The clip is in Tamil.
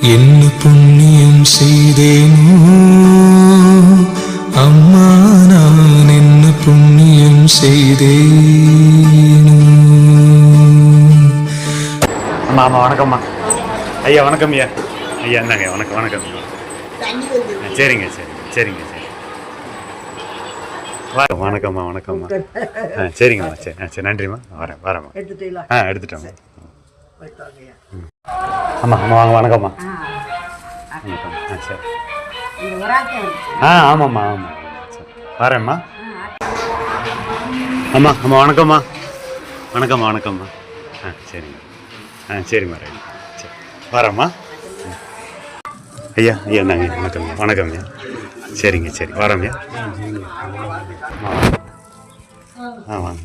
என்ன புண்ணியம் செய்தேனோ அம்மா, நான் என்ன புண்ணியம் செய்தேனோ. அம்மா அம்மா வணக்கம்மா. ஐயா வணக்கம் ஐயா. ஐயா என்னங்க வணக்கம் வணக்கம். சரிங்க சரி சரிங்க சரி. வணக்கம்மா வணக்கம்மா. சரிங்கம்மா சரி சரி நன்றிம்மா. வரேம்மா. எடுத்துட்டோம்மா. அம்மா அம்மா வாங்க வணக்கம்மா. வணக்கம். சரி. ஆமாம்மா ஆமாம் சரி வரேம்மா. அம்மா அம்மா வணக்கம்மா. வணக்கம்மா வணக்கம்மா. சரிங்க. சரிம்மா ரைட். சரி வரேம்மா. ஐயா ஐயா இந்தாங்க வணக்கம்யா வணக்கம்யா. சரிங்க சரி வரேம்யா. வாங்க.